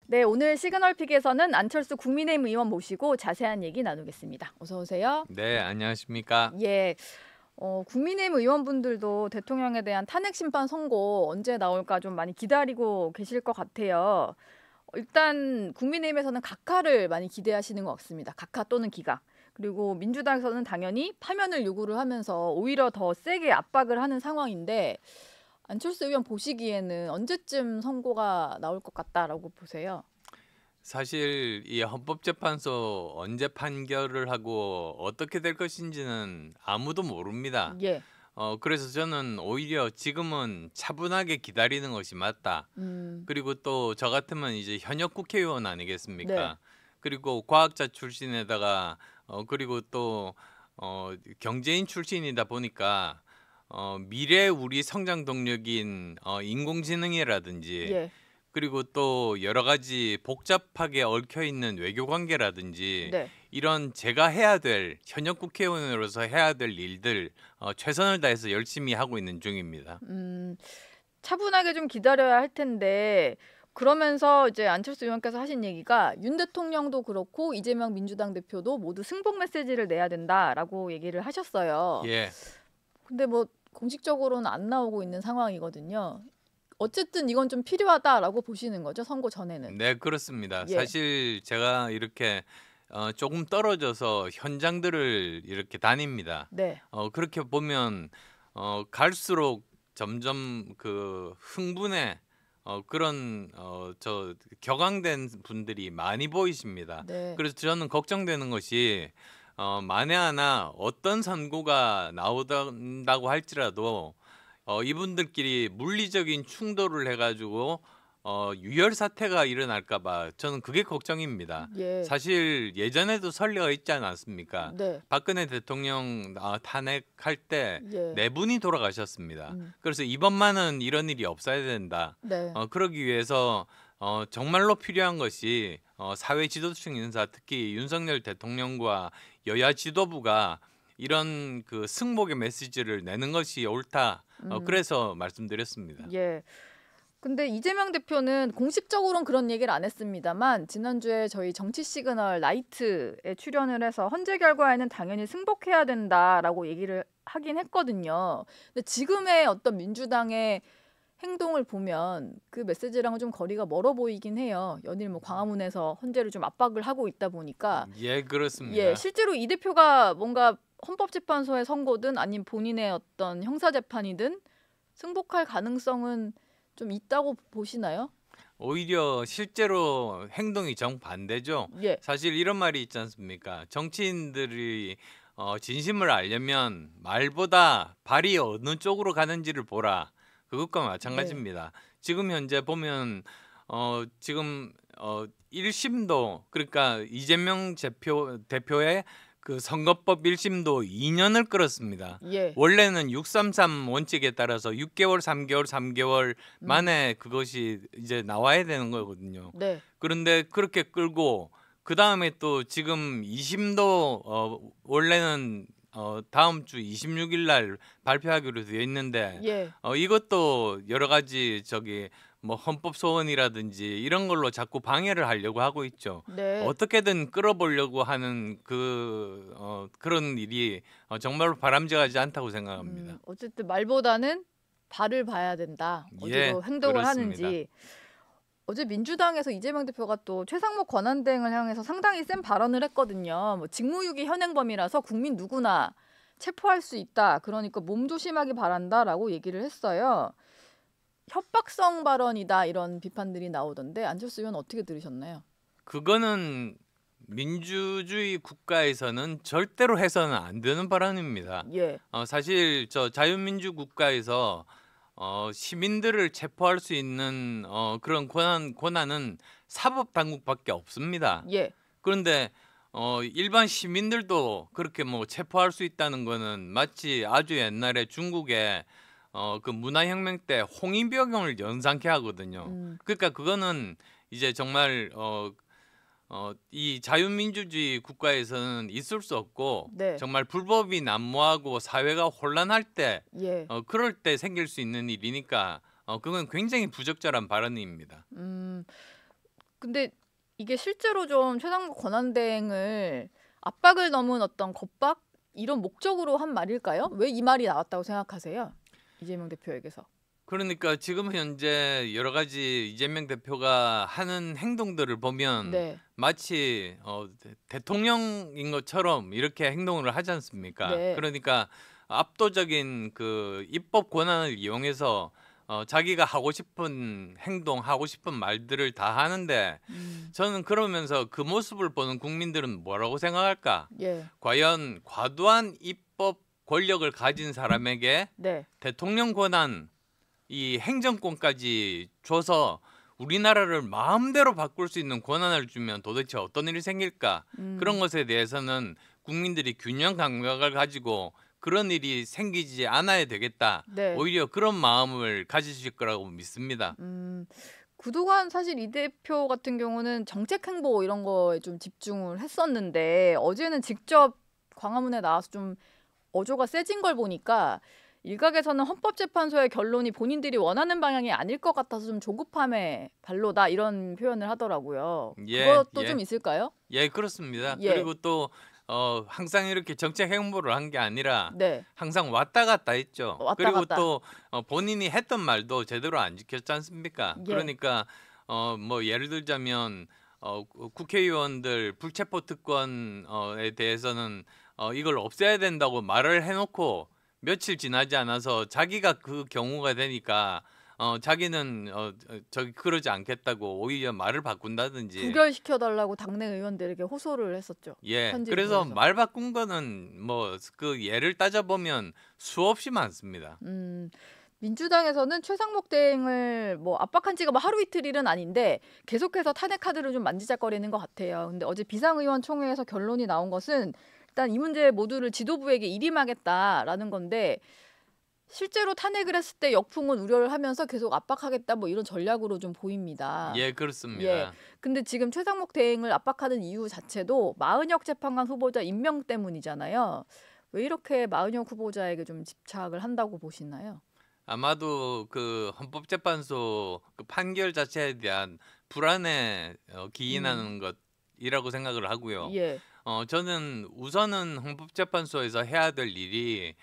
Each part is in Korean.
네, 오늘 시그널픽에서는 안철수 국민의힘 의원 모시고 자세한 얘기 나누겠습니다. 어서 오세요. 네, 안녕하십니까? 예, 국민의힘 의원분들도 대통령에 대한 탄핵 심판 선고 언제 나올까 좀 많이 기다리고 계실 것 같아요. 일단 국민의힘에서는 각하를 많이 기대하시는 것 같습니다. 각하 또는 기각. 그리고 민주당에서는 당연히 파면을 요구를 하면서 오히려 더 세게 압박을 하는 상황인데 안철수 의원 보시기에는 언제쯤 선고가 나올 것 같다라고 보세요? 사실 이 헌법재판소 언제 판결을 하고 어떻게 될 것인지는 아무도 모릅니다. 예. 그래서 저는 오히려 지금은 차분하게 기다리는 것이 맞다. 음. 그리고 또 저 같으면 이제 현역 국회의원 네. 아니겠습니까? 그리고 과학자 출신에다가 그리고 또 경제인 출신이다 보니까 미래 우리 성장 동력인 인공지능이라든지 예. 그리고 또 여러 가지 복잡하게 얽혀 있는 외교 관계라든지 네. 이런 제가 해야 될 현역 국회의원으로서 해야 될 일들 최선을 다해서 열심히 하고 있는 중입니다. 차분하게 좀 기다려야 할 텐데 그러면서 이제 안철수 의원께서 하신 얘기가 윤 대통령도 그렇고 이재명 민주당 대표도 모두 승복 메시지를 내야 된다라고 얘기를 하셨어요. 예. 근데 뭐 공식적으로는 안 나오고 있는 상황이거든요. 어쨌든 이건 좀 필요하다라고 보시는 거죠, 선고 전에는. 네, 그렇습니다. 예. 사실 제가 이렇게 조금 떨어져서 현장들을 이렇게 다닙니다. 네. 그렇게 보면 갈수록 점점 그 흥분에 그런 저 격앙된 분들이 많이 보이십니다. 네. 그래서 저는 걱정되는 것이 만에 하나 어떤 선고가 나온다고 할지라도 이분들끼리 물리적인 충돌을 해가지고 유혈 사태가 일어날까 봐 저는 그게 걱정입니다. 예. 사실 예전에도 선례가 있지 않았습니까? 네. 박근혜 대통령 탄핵할 때 예. 네 분이 돌아가셨습니다. 음. 그래서 이번만은 이런 일이 없어야 된다. 네. 그러기 위해서 정말로 필요한 것이 사회 지도층 인사, 특히 윤석열 대통령과 여야 지도부가 이런 그 승복의 메시지를 내는 것이 옳다. 음. 그래서 말씀드렸습니다. 예. 근데 이재명 대표는 공식적으로는 그런 얘기를 안 했습니다만 지난주에 저희 정치 시그널 나이트에 출연을 해서 헌재 결과에는 당연히 승복해야 된다라고 얘기를 하긴 했거든요. 근데 지금의 어떤 민주당의 행동을 보면 그 메시지랑은 좀 거리가 멀어 보이긴 해요. 연일 뭐 광화문에서 헌재를 좀 압박을 하고 있다 보니까 예, 예, 그렇습니다. 실제로 이 대표가 뭔가 헌법재판소의 선고든 아니면 본인의 어떤 형사재판이든 승복할 가능성은 좀 있다고 보시나요? 오히려 실제로 행동이 정반대죠. 예. 사실 이런 말이 있지 않습니까? 정치인들이 진심을 알려면 말보다 발이 어느 쪽으로 가는지를 보라. 그것과 네. 마찬가지입니다. 지금 현재 보면 지금 1심도 그러니까 이재명 대표의 그 선거법 1심도 2년을 끌었습니다. 예. 원래는 633 원칙에 따라서 6개월, 3개월, 3개월 음. 만에 그것이 이제 나와야 되는 거거든요. 네. 그런데 그렇게 끌고 그다음에 또 지금 2심도 원래는 다음 주 26일 날 발표하기로 되어 있는데 예. 이것도 여러 가지 뭐 헌법 소원이라든지 이런 걸로 자꾸 방해를 하려고 하고 있죠. 네. 어떻게든 끌어보려고 하는 그런 일이 정말로 바람직하지 않다고 생각합니다. 어쨌든 말보다는 발을 봐야 된다. 예, 어디로 행동을 그렇습니다. 하는지. 어제 민주당에서 이재명 대표가 또 최상목 권한대행을 향해서 상당히 센 발언을 했거든요. 뭐 직무유기 현행범이라서 국민 누구나 체포할 수 있다. 그러니까 몸조심하기 바란다라고 얘기를 했어요. 협박성 발언이다 이런 비판들이 나오던데 안철수 의원 어떻게 들으셨나요? 그거는 민주주의 국가에서는 절대로 해서는 안 되는 발언입니다. 예. 사실 저 자유민주 국가에서 시민들을 체포할 수 있는 그런 권한은 사법 당국밖에 없습니다. 예. 그런데 일반 시민들도 그렇게 뭐 체포할 수 있다는 거는 마치 아주 옛날에 중국의 그 문화혁명 때 홍위병을 연상케 하거든요. 음. 그러니까 그거는 이제 정말 이 자유민주주의 국가에서는 있을 수 없고 네. 정말 불법이 난무하고 사회가 혼란할 때 예. 그럴 때 생길 수 있는 일이니까 그건 굉장히 부적절한 발언입니다. 음. 근데 이게 실제로 좀 최상목 권한대행을 압박을 넘은 어떤 겁박 이런 목적으로 한 말일까요? 왜 이 말이 나왔다고 생각하세요? 이재명 대표에게서. 그러니까 지금 현재 여러 가지 이재명 대표가 하는 행동들을 보면 네. 마치 대통령인 것처럼 이렇게 행동을 하지 않습니까? 네. 그러니까 압도적인 그 입법 권한을 이용해서 자기가 하고 싶은 행동, 하고 싶은 말들을 다 하는데 저는 그러면서 그 모습을 보는 국민들은 뭐라고 생각할까? 예. 과연 과도한 입법 권력을 가진 사람에게 네. 대통령 권한, 이 행정권까지 줘서 우리나라를 마음대로 바꿀 수 있는 권한을 주면 도대체 어떤 일이 생길까? 그런 것에 대해서는 국민들이 균형 감각을 가지고 그런 일이 생기지 않아야 되겠다. 네. 오히려 그런 마음을 가지실 거라고 믿습니다. 그동안 사실 이 대표 같은 경우는 정책 행보 이런 거에 좀 집중을 했었는데 어제는 직접 광화문에 나와서 좀 어조가 세진 걸 보니까 일각에서는 헌법재판소의 결론이 본인들이 원하는 방향이 아닐 것 같아서 좀 조급함의 발로다 이런 표현을 하더라고요. 예, 그것도 예. 좀 있을까요? 예, 그렇습니다. 예. 그리고 또 항상 이렇게 정책 행보를 한 게 아니라 네. 항상 왔다 갔다 했죠. 왔다 그리고 갔다. 또 본인이 했던 말도 제대로 안 지켰지 않습니까? 예. 그러니까 뭐 예를 들자면 국회의원들 불체포 특권에 대해서는 이걸 없애야 된다고 말을 해놓고 며칠 지나지 않아서 자기가 그 경우가 되니까 자기는 저기 그러지 않겠다고 오히려 말을 바꾼다든지. 부결시켜달라고 당내 의원들에게 호소를 했었죠. 예, 편지를 그래서 보내서. 말 바꾼 거는 뭐 그 예를 따져보면 수없이 많습니다. 민주당에서는 최상목 대행을 뭐 압박한 지가 뭐 하루 이틀 일은 아닌데 계속해서 탄핵 카드를 좀 만지작거리는 것 같아요. 근데 어제 비상의원 총회에서 결론이 나온 것은 일단 이 문제 모두를 지도부에게 일임하겠다라는 건데 실제로 탄핵을 했을 때 역풍은 우려를 하면서 계속 압박하겠다 뭐 이런 전략으로 좀 보입니다. 예, 그렇습니다. 근데 지금 최상목 대행을 압박하는 이유 자체도 마은혁 재판관 후보자 임명 때문이잖아요. 왜 이렇게 마은혁 후보자에게 좀 집착을 한다고 보시나요? 아마도 그 헌법재판소 그 판결 자체에 대한 불안에 기인하는 것이라고 생각을 하고요. 예. 저는 우선은 헌법재판소에서 해야 될 일이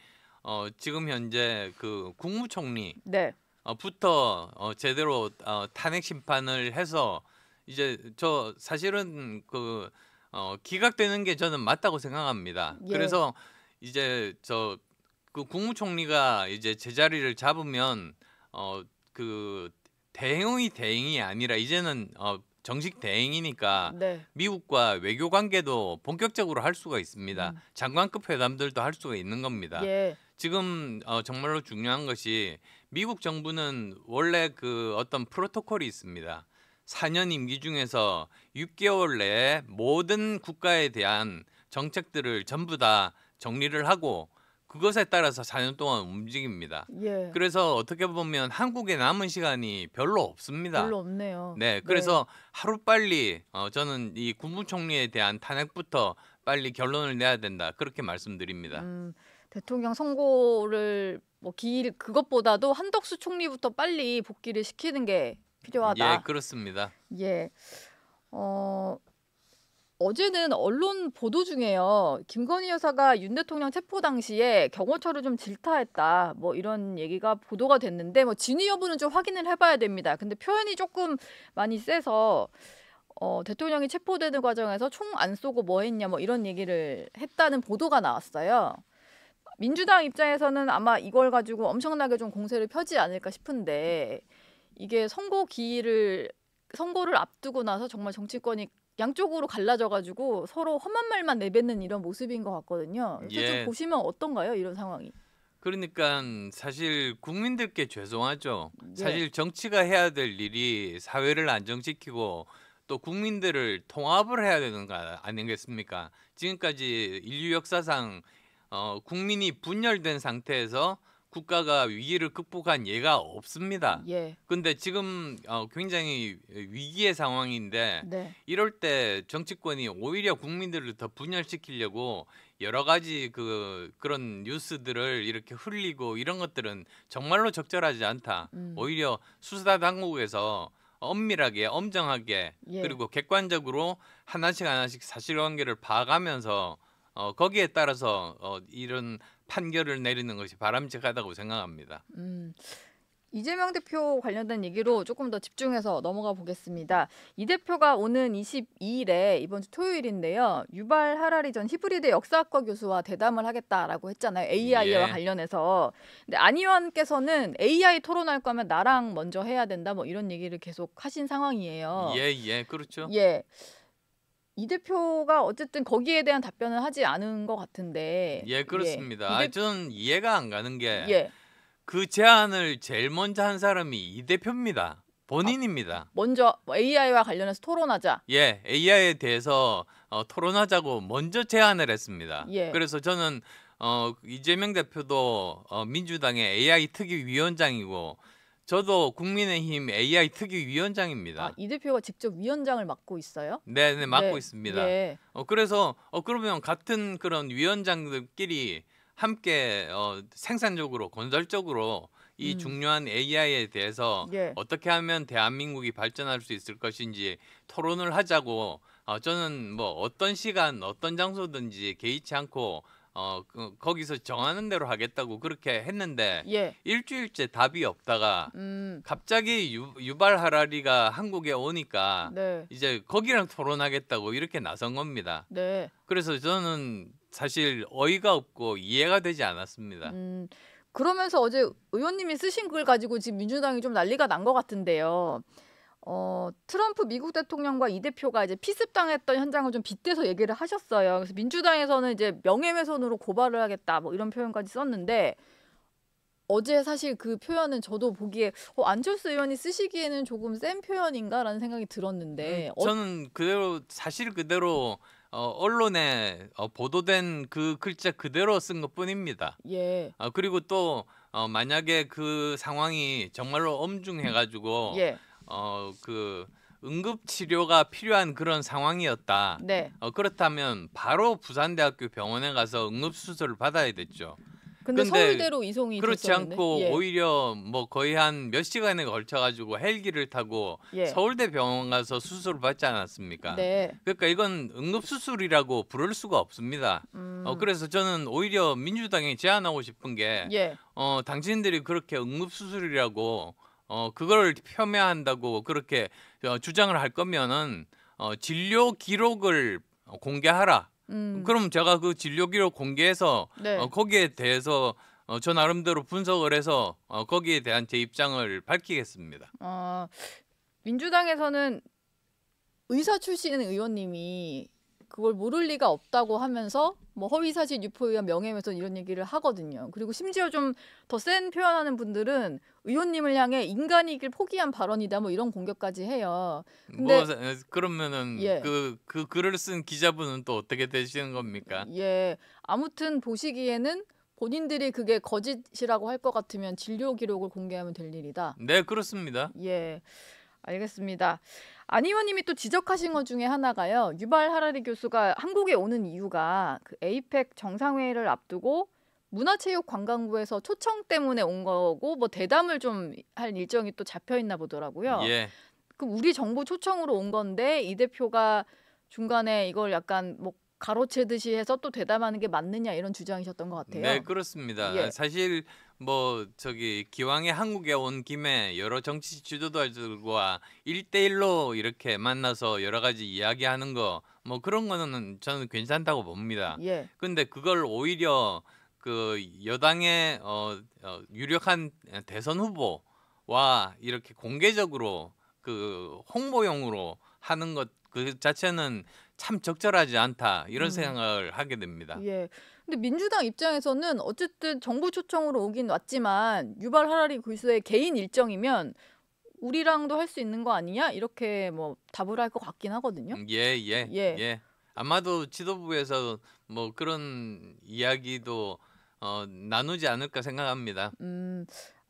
지금 현재 그 국무총리 네. 부터 제대로 탄핵 심판을 해서 이제 저 사실은 그 기각되는 게 저는 맞다고 생각합니다. 예. 그래서 이제 저 그 국무총리가 이제 제자리를 잡으면 그 대행의 대행이 아니라 이제는 정식 대행이니까 네. 미국과 외교 관계도 본격적으로 할 수가 있습니다. 장관급 회담들도 할 수가 있는 겁니다. 예. 지금 정말로 중요한 것이 미국 정부는 원래 그 어떤 프로토콜이 있습니다. 4년 임기 중에서 6개월 내에 모든 국가에 대한 정책들을 전부 다 정리를 하고 그것에 따라서 4년 동안 움직입니다. 예. 그래서 어떻게 보면 한국에 남은 시간이 별로 없습니다. 별로 없네요. 네, 그래서 하루빨리 저는 이 국무총리에 대한 탄핵부터 빨리 결론을 내야 된다. 그렇게 말씀드립니다. 대통령 선고를 뭐 기일 그것보다도 한덕수 총리부터 빨리 복귀를 시키는 게 필요하다. 예, 그렇습니다. 예. 어제는 언론 보도 중에요. 김건희 여사가 윤 대통령 체포 당시에 경호처를 좀 질타했다. 뭐 이런 얘기가 보도가 됐는데 뭐 진위 여부는 좀 확인을 해봐야 됩니다. 근데 표현이 조금 많이 세서 대통령이 체포되는 과정에서 총 안 쏘고 뭐 했냐 뭐 이런 얘기를 했다는 보도가 나왔어요. 민주당 입장에서는 아마 이걸 가지고 엄청나게 좀 공세를 펴지 않을까 싶은데 이게 선고를 앞두고 나서 정말 정치권이 양쪽으로 갈라져가지고 서로 험한 말만 내뱉는 이런 모습인 것 같거든요. 그래서 예. 좀 보시면 어떤가요? 이런 상황이. 그러니까 사실 국민들께 죄송하죠. 예. 사실 정치가 해야 될 일이 사회를 안정시키고 또 국민들을 통합을 해야 되는 거 아니겠습니까? 지금까지 인류 역사상 국민이 분열된 상태에서 국가가 위기를 극복한 예가 없습니다. 예. 근데 지금 굉장히 위기의 상황인데 네. 이럴 때 정치권이 오히려 국민들을 더 분열시키려고 여러 가지 그런 뉴스들을 이렇게 흘리고 이런 것들은 정말로 적절하지 않다. 오히려 수사 당국에서 엄밀하게 엄정하게 예. 그리고 객관적으로 하나씩 사실관계를 봐가면서 거기에 따라서 이런 판결을 내리는 것이 바람직하다고 생각합니다. 음. 이재명 대표 관련된 얘기로 조금 더 집중해서 넘어가 보겠습니다. 이 대표가 오는 22일에 이번 주 토요일인데요. 유발 하라리 전 히브리대 역사학과 교수와 대담을 하겠다라고 했잖아요. AI와 예. 관련해서. 근데 안 의원께서는 AI 토론할 거면 나랑 먼저 해야 된다 뭐 이런 얘기를 계속 하신 상황이에요. 예, 그렇죠. 예. 이 대표가 어쨌든 거기에 대한 답변을 하지 않은 것 같은데. 예, 그렇습니다. 이 대... 저는 이해가 안 가는 게 예. 그 제안을 제일 먼저 한 사람이 이 대표입니다. 본인입니다. 먼저 AI와 관련해서 토론하자. 예, AI에 대해서 토론하자고 먼저 제안을 했습니다. 예. 그래서 저는 이재명 대표도 민주당의 AI 특위위원장이고 저도 국민의힘 AI 특위위원장입니다. 이 대표가 직접 위원장을 맡고 있어요? 네, 맡고 네. 있습니다. 예. 그래서 그러면 같은 그런 위원장들끼리 함께 생산적으로 건설적으로 이 중요한 AI에 대해서 예. 어떻게 하면 대한민국이 발전할 수 있을 것인지 토론을 하자고 저는 뭐 어떤 시간 어떤 장소든지 개의치 않고 거기서 정하는 대로 하겠다고 그렇게 했는데 예. 일주일째 답이 없다가 갑자기 유발 하라리가 한국에 오니까 네. 이제 거기랑 토론하겠다고 이렇게 나선 겁니다. 네. 그래서 저는 사실 어이가 없고 이해가 되지 않았습니다. 그러면서 어제 의원님이 쓰신 글 가지고 지금 민주당이 좀 난리가 난 것 같은데요. 트럼프 미국 대통령과 이 대표가 이제 피습당했던 현장을 좀 빗대서 얘기를 하셨어요. 그래서 민주당에서는 이제 명예훼손으로 고발을 하겠다 뭐 이런 표현까지 썼는데 어제 사실 그 표현은 저도 보기에 안철수 의원이 쓰시기에는 조금 센 표현인가라는 생각이 들었는데 저는 그대로 사실 그대로 언론에 보도된 그 글자 그대로 쓴 것뿐입니다. 예. 그리고 또 만약에 그 상황이 정말로 엄중해가지고 예. 그 응급 치료가 필요한 그런 상황이었다. 네. 그렇다면 바로 부산대학교 병원에 가서 응급 수술을 받아야 됐죠. 근데 서울대로 이송이 그렇지 됐었는데. 않고 예. 오히려 뭐 거의 한 몇 시간에 걸쳐가지고 헬기를 타고 예. 서울대 병원 가서 수술을 받지 않았습니까? 네. 그러니까 이건 응급수술이라고 부를 수가 없습니다. 그래서 저는 오히려 민주당에 제안하고 싶은 게 예. 당신들이 그렇게 응급수술이라고 그걸 폄훼한다고 그렇게 주장을 할 거면은 진료 기록을 공개하라. 그럼 제가 그 진료 기록 공개해서 네. 거기에 대해서 저 나름대로 분석을 해서 거기에 대한 제 입장을 밝히겠습니다. 민주당에서는 의사 출신 의원님이 그걸 모를 리가 없다고 하면서 뭐 허위사실 유포 의원 명예훼손 이런 얘기를 하거든요. 그리고 심지어 좀 더 센 표현하는 분들은 의원님을 향해 인간이길 포기한 발언이다 뭐 이런 공격까지 해요. 근데 그러면은 예. 그 글을 쓴 기자분은 또 어떻게 되시는 겁니까? 예. 아무튼 보시기에는 본인들이 그게 거짓이라고 할 것 같으면 진료 기록을 공개하면 될 일이다. 네, 그렇습니다. 예. 알겠습니다. 안 의원님이 또 지적하신 것 중에 하나가요. 유발 하라리 교수가 한국에 오는 이유가 그 에이펙 정상회의를 앞두고 문화체육관광부에서 초청 때문에 온 거고 뭐 대담을 좀 할 일정이 또 잡혀 있나 보더라고요. 예. 그럼 우리 정부 초청으로 온 건데 이 대표가 중간에 이걸 약간 뭐 가로채듯이 해서 또 대담하는 게 맞느냐 이런 주장이셨던 것 같아요. 네, 그렇습니다. 예. 사실 뭐 기왕에 한국에 온 김에 여러 정치 지도자들과 1대1로 이렇게 만나서 여러 가지 이야기하는 거 뭐 그런 거는 저는 괜찮다고 봅니다. 예. 근데 그걸 오히려 그 여당의 유력한 대선 후보와 이렇게 공개적으로 그 홍보용으로 하는 것 그 자체는 참 적절하지 않다 이런 생각을 하게 됩니다. 예. 근데 민주당 입장에서는 어쨌든 정부 초청으로 오긴 왔지만 유발 하라리 교수의 개인 일정이면 우리랑도 할 수 있는 거 아니냐 이렇게 뭐 답을 할 것 같긴 하거든요. 예. 아마도 지도부에서 뭐 그런 이야기도 나누지 않을까 생각합니다.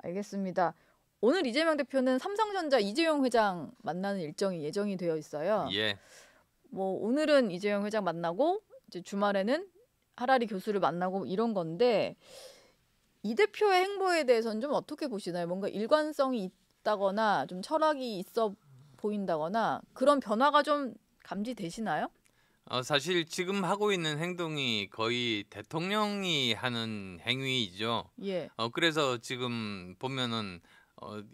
알겠습니다. 오늘 이재명 대표는 삼성전자 이재용 회장 만나는 일정이 예정이 되어 있어요. 예. 뭐 오늘은 이재용 회장 만나고 이제 주말에는 하라리 교수를 만나고 이런 건데 이 대표의 행보에 대해서는 좀 어떻게 보시나요? 뭔가 일관성이 있다거나 좀 철학이 있어 보인다거나 그런 변화가 좀 감지되시나요? 사실 지금 하고 있는 행동이 거의 대통령이 하는 행위이죠. 예. 그래서 지금 보면은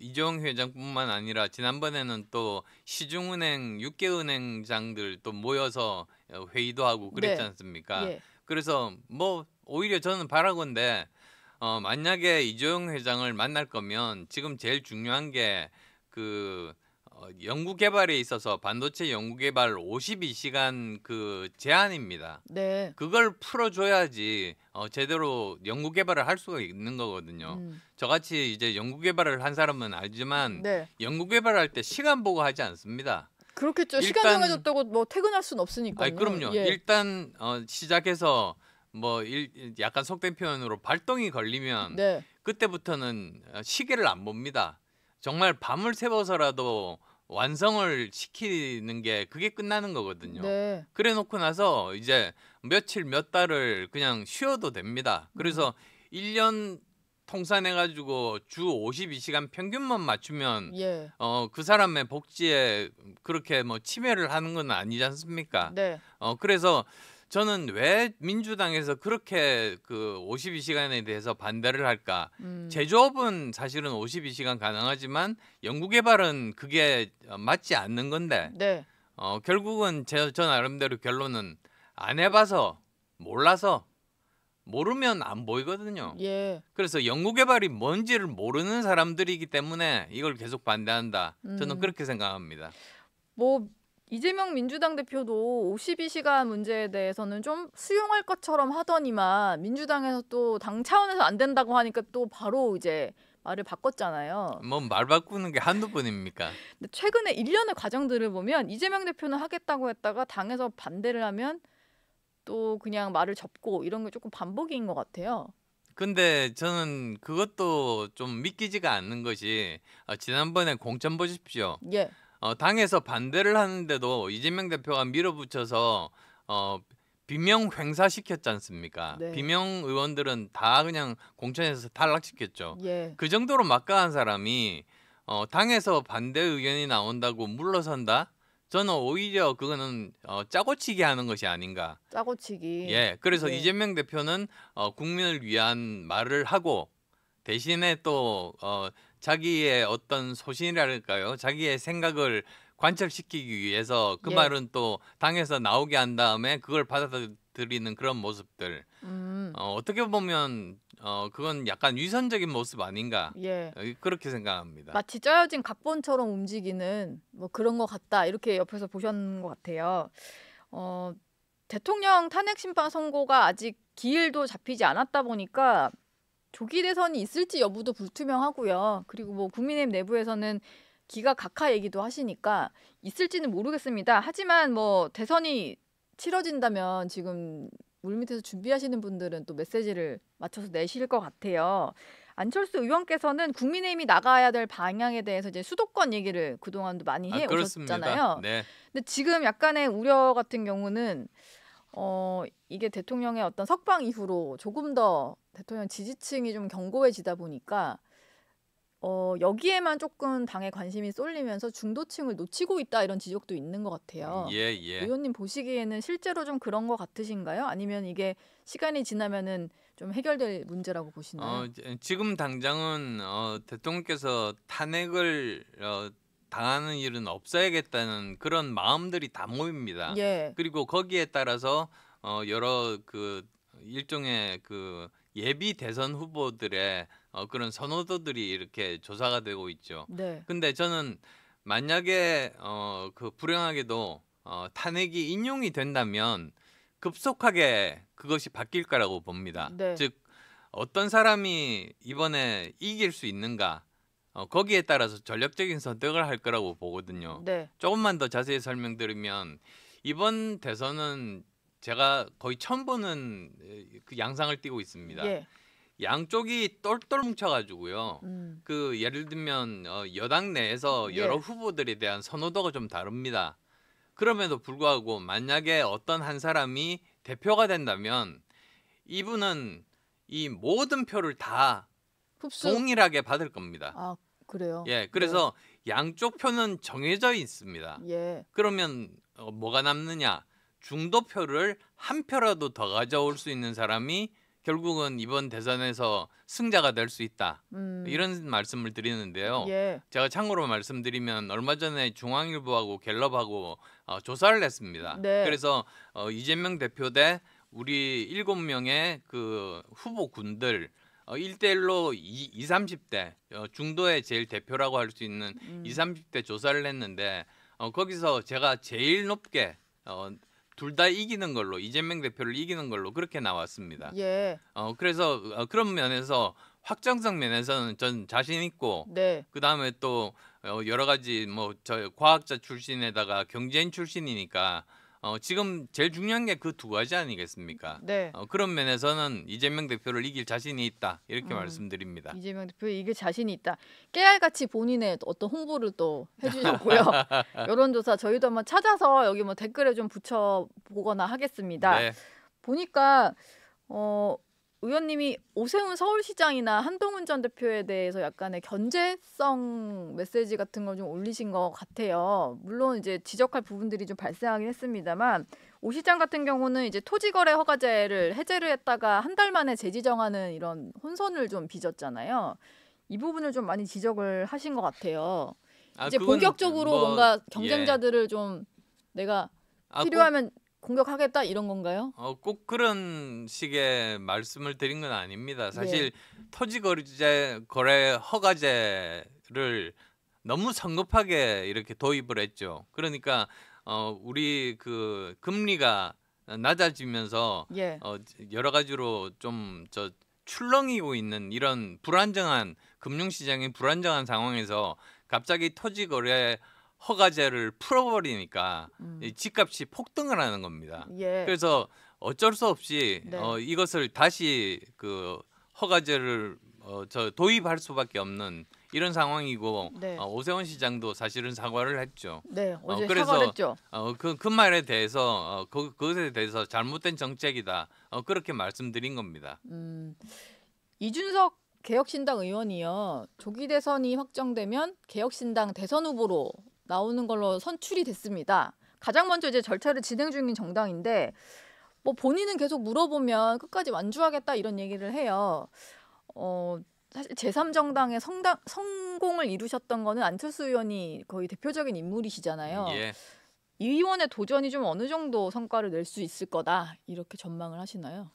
이재용 회장뿐만 아니라 지난번에는 또 시중은행 6개 은행장들 또 모여서 회의도 하고 그랬지 네. 않습니까? 예. 그래서 뭐 오히려 저는 바라건대 만약에 이재용 회장을 만날 거면 지금 제일 중요한 게그 연구 개발에 있어서 반도체 연구 개발 52시간 그 제한입니다. 네. 그걸 풀어줘야지 제대로 연구 개발을 할 수가 있는 거거든요. 음. 저같이 이제 연구 개발을 한 사람은 알지만 네. 연구 개발할 때 시간 보고 하지 않습니다. 그렇겠죠. 시간 일단 정해졌다고 뭐 퇴근할 순 아니 없으니까요. 그럼요. 예. 일단 시작해서 뭐 약간 속된 표현으로 발동이 걸리면 네. 그때부터는 시계를 안 봅니다. 정말 밤을 새워서라도 완성을 시키는 게 그게 끝나는 거거든요. 네. 그래 놓고 나서 이제 며칠 몇 달을 그냥 쉬어도 됩니다. 그래서 1년 통산해 가지고 주 52시간 평균만 맞추면 예. 그 사람의 복지에 그렇게 뭐 침해를 하는 건 아니지 않습니까? 네. 그래서 저는 왜 민주당에서 그렇게 그 52시간에 대해서 반대를 할까? 제조업은 사실은 52시간 가능하지만 연구개발은 그게 맞지 않는 건데 네. 결국은 저 나름대로 결론은 안 해봐서 몰라서 모르면 안 보이거든요. 예. 그래서 연구개발이 뭔지를 모르는 사람들이기 때문에 이걸 계속 반대한다. 저는 음. 그렇게 생각합니다. 뭐 이재명 민주당 대표도 52시간 문제에 대해서는 좀 수용할 것처럼 하더니만 민주당에서 또 당 차원에서 안 된다고 하니까 또 바로 이제 말을 바꿨잖아요. 뭐 말 바꾸는 게 한두 번입니까? 근데 최근에 일련의 과정들을 보면 이재명 대표는 하겠다고 했다가 당에서 반대를 하면 또 그냥 말을 접고 이런 게 조금 반복인 것 같아요. 근데 저는 그것도 좀 믿기지가 않는 것이 지난번에 공천 보십시오. 예. 당에서 반대를 하는데도 이재명 대표가 밀어붙여서 비명 횡사시켰지 않습니까? 네. 비명 의원들은 다 그냥 공천에서 탈락시켰죠. 예. 그 정도로 막강한 사람이 당에서 반대 의견이 나온다고 물러선다? 저는 오히려 그거는 짜고치기 하는 것이 아닌가. 짜고치기. 예, 그래서 예. 이재명 대표는 국민을 위한 말을 하고 대신에 또 자기의 어떤 소신이랄까요? 자기의 생각을 관철시키기 위해서 그 예. 말은 또 당에서 나오게 한 다음에 그걸 받아들이는 그런 모습들. 어떻게 보면 그건 약간 위선적인 모습 아닌가. 예. 그렇게 생각합니다. 마치 짜여진 각본처럼 움직이는 뭐 그런 것 같다 이렇게 옆에서 보셨는 것 같아요. 대통령 탄핵 심판 선고가 아직 기일도 잡히지 않았다 보니까 조기 대선이 있을지 여부도 불투명하고요. 그리고 뭐 국민의힘 내부에서는 기가 각하 얘기도 하시니까 있을지는 모르겠습니다. 하지만 뭐 대선이 치러진다면 지금 물밑에서 준비하시는 분들은 또 메시지를 맞춰서 내실 것 같아요. 안철수 의원께서는 국민의힘이 나가야 될 방향에 대해서 이제 수도권 얘기를 그동안도 많이 해 그렇습니다. 오셨잖아요. 네. 근데 지금 약간의 우려 같은 경우는 이게 대통령의 어떤 석방 이후로 조금 더 대통령 지지층이 좀 견고해지다 보니까 여기에만 조금 당의 관심이 쏠리면서 중도층을 놓치고 있다 이런 지적도 있는 것 같아요. 예, 예. 의원님 보시기에는 실제로 좀 그런 것 같으신가요? 아니면 이게 시간이 지나면은 좀 해결될 문제라고 보시나요? 지금 당장은 대통령께서 탄핵을 당하는 일은 없어야겠다는 그런 마음들이 다 모입니다. 예. 그리고 거기에 따라서 여러 그 일종의 그 예비 대선 후보들의 그런 선호도들이 이렇게 조사가 되고 있죠. 네. 근데 저는 만약에 그 불행하게도 탄핵이 인용이 된다면 급속하게 그것이 바뀔 거라고 봅니다. 네. 즉 어떤 사람이 이번에 이길 수 있는가 거기에 따라서 전략적인 선택을 할 거라고 보거든요. 네. 조금만 더 자세히 설명드리면 이번 대선은 제가 거의 처음 보는 그 양상을 띠고 있습니다. 예. 양쪽이 똘똘 뭉쳐가지고요. 음. 그 예를 들면 여당 내에서 여러 예. 후보들에 대한 선호도가 좀 다릅니다. 그럼에도 불구하고 만약에 어떤 한 사람이 대표가 된다면 이분은 이 모든 표를 다 흡수. 동일하게 받을 겁니다. 아, 그래요. 예, 그래서 양쪽 표는 정해져 있습니다. 예. 그러면 뭐가 남느냐? 중도표를 한 표라도 더 가져올 수 있는 사람이 결국은 이번 대선에서 승자가 될 수 있다. 음. 이런 말씀을 드리는데요. 예. 제가 참고로 말씀드리면 얼마 전에 중앙일보하고 갤럽하고 조사를 했습니다. 네. 그래서 이재명 대표 대 우리 7명의 그 후보군들 1대1로 20, 30대 중도의 제일 대표라고 할 수 있는 20, 30대 조사를 했는데 거기서 제가 제일 높게 둘 다 이기는 걸로 이재명 대표를 이기는 걸로 그렇게 나왔습니다. 예. 그래서 그런 면에서 확정성 면에서는 전 자신 있고 네. 그다음에 또 여러 가지 뭐 저 과학자 출신에다가 경제인 출신이니까 지금 제일 중요한 게 그 두 가지 아니겠습니까? 네. 그런 면에서는 이재명 대표를 이길 자신이 있다 이렇게 말씀드립니다. 이재명 대표 이게 자신이 있다. 깨알같이 본인의 어떤 홍보를 또 해주셨고요. 여론조사 저희도 한번 찾아서 여기 뭐 댓글에 좀 붙여 보거나 하겠습니다. 네. 보니까 의원님이 오세훈 서울시장이나 한동훈 전 대표에 대해서 약간의 견제성 메시지 같은 걸 좀 올리신 것 같아요. 물론 이제 지적할 부분들이 좀 발생하긴 했습니다만 오 시장 같은 경우는 이제 토지거래 허가제를 해제를 했다가 한 달 만에 재지정하는 이런 혼선을 좀 빚었잖아요. 이 부분을 좀 많이 지적을 하신 것 같아요. 이제 그건 본격적으로 뭐, 뭔가 예. 경쟁자들을 좀 내가 꼭 필요하면 공격하겠다 이런 건가요? 꼭 그런 식의 말씀을 드린 건 아닙니다. 사실 예. 토지거래 허가제를 너무 성급하게 이렇게 도입을 했죠. 그러니까 우리 그 금리가 낮아지면서 예. 여러 가지로 좀 출렁이고 있는 이런 불안정한 금융시장의 불안정한 상황에서 갑자기 토지거래 허가제를 풀어버리니까 이 집값이 폭등을 하는 겁니다. 예. 그래서 어쩔 수 없이 네. 이것을 다시 그 허가제를 도입할 수밖에 없는 이런 상황이고 네. 오세훈 시장도 사실은 사과를 했죠. 네, 어제 그래서 사과를 했죠. 그 말에 대해서 그것에 대해서 잘못된 정책이다 그렇게 말씀드린 겁니다. 이준석 개혁신당 의원이요. 조기 대선이 확정되면 개혁신당 대선 후보로 나오는 걸로 선출이 됐습니다. 가장 먼저 이제 절차를 진행 중인 정당인데 뭐 본인은 계속 물어보면 끝까지 완주하겠다 이런 얘기를 해요. 사실 제3정당의 성공을 이루셨던 거는 안철수 의원이 거의 대표적인 인물이시잖아요. 예. 이 의원의 도전이 좀 어느 정도 성과를 낼 수 있을 거다 이렇게 전망을 하시나요?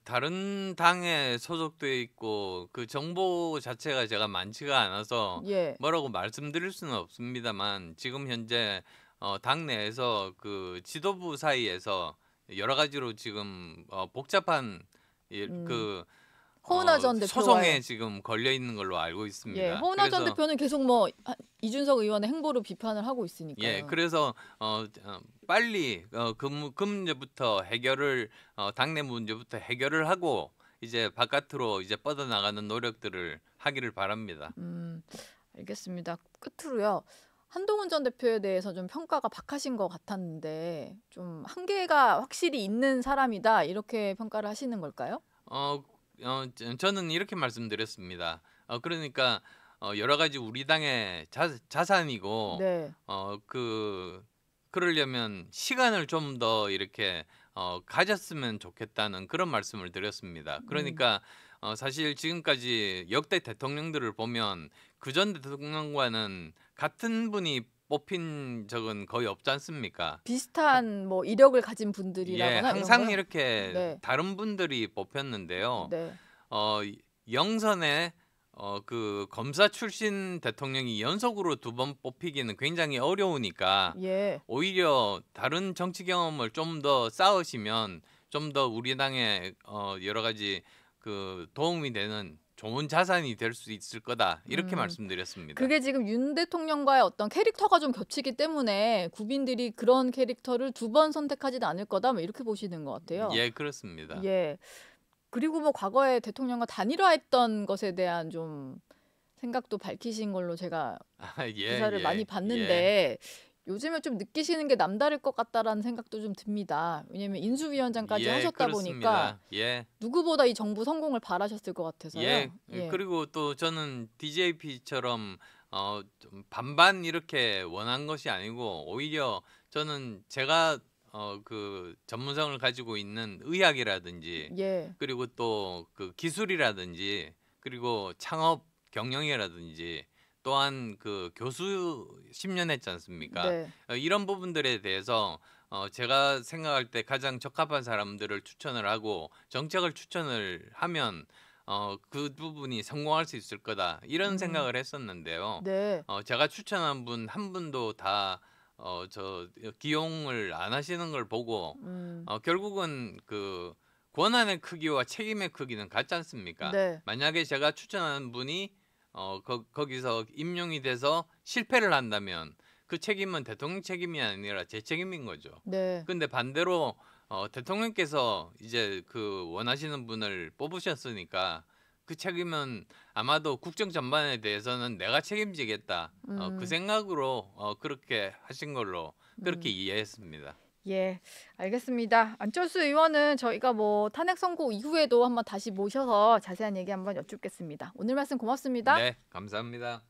다른 당에 소속돼 있고 그 정보 자체가 제가 많지가 않아서 예. 뭐라고 말씀드릴 수는 없습니다만 지금 현재 당 내에서 그 지도부 사이에서 여러 가지로 지금 복잡한 그 허은하 전 대표와의 소송에 지금 걸려 있는 걸로 알고 있습니다. 예, 허은하 전 그래서 대표는 계속 뭐 이준석 의원의 행보를 비판을 하고 있으니까요. 예, 그래서 빨리 그 문제부터 해결을 당내 문제부터 해결을 하고 이제 바깥으로 이제 뻗어나가는 노력들을 하기를 바랍니다. 알겠습니다. 끝으로요. 한동훈 전 대표에 대해서 좀 평가가 박하신 것 같았는데 좀 한계가 확실히 있는 사람이다 이렇게 평가를 하시는 걸까요? 저는 이렇게 말씀드렸습니다. 그러니까 여러 가지 우리 당의 자산이고 네. 그러려면 시간을 좀 더 이렇게 가졌으면 좋겠다는 그런 말씀을 드렸습니다. 그러니까 사실 지금까지 역대 대통령들을 보면 그전 대통령과는 같은 분이 뽑힌 적은 거의 없지 않습니까? 비슷한 뭐 이력을 가진 분들이라거나 예, 이런 항상 거요? 이렇게 네. 다른 분들이 뽑혔는데요. 네. 영선에 그 검사 출신 대통령이 연속으로 2번 뽑히기는 굉장히 어려우니까 예. 오히려 다른 정치 경험을 좀 더 쌓으시면 좀 더 우리 당에 여러 가지 그 도움이 되는 좋은 자산이 될 수 있을 거다 이렇게 말씀드렸습니다. 그게 지금 윤 대통령과의 어떤 캐릭터가 좀 겹치기 때문에 국민들이 그런 캐릭터를 2번 선택하지는 않을 거다 뭐 이렇게 보시는 것 같아요. 예, 그렇습니다. 예. 그리고 뭐 과거에 대통령과 단일화했던 것에 대한 좀 생각도 밝히신 걸로 제가 예, 기사를 예, 많이 봤는데 요즘에 좀 느끼시는 게 남다를 것 같다라는 생각도 좀 듭니다. 왜냐하면 인수위원장까지 예, 하셨다 보니까 그렇습니다. 예. 누구보다 이 정부 성공을 바라셨을 것 같아서요. 예. 그리고 또 저는 DJP처럼 좀 반반 이렇게 원한 것이 아니고 오히려 저는 제가 그 전문성을 가지고 있는 의학이라든지 예. 그리고 또 그 기술이라든지 그리고 창업 경영이라든지 또한 그 교수 10년 했지 않습니까? 네. 이런 부분들에 대해서 제가 생각할 때 가장 적합한 사람들을 추천을 하고 정책을 추천을 하면 그 부분이 성공할 수 있을 거다. 이런 음. 생각을 했었는데요. 네. 제가 추천한 분 한 분도 다 기용을 안 하시는 걸 보고 음. 결국은 그 권한의 크기와 책임의 크기는 같지 않습니까? 네. 만약에 제가 추천하는 분이 거기서 임용이 돼서 실패를 한다면 그 책임은 대통령 책임이 아니라 제 책임인 거죠. 네. 근데 반대로 대통령께서 이제 그 원하시는 분을 뽑으셨으니까 그 책임은 아마도 국정 전반에 대해서는 내가 책임지겠다. 그 음. 생각으로 그렇게 하신 걸로 그렇게 음. 이해했습니다. 예. 알겠습니다. 안철수 의원은 저희가 뭐 탄핵 선고 이후에도 한번 다시 모셔서 자세한 얘기 한번 여쭙겠습니다. 오늘 말씀 고맙습니다. 네, 감사합니다.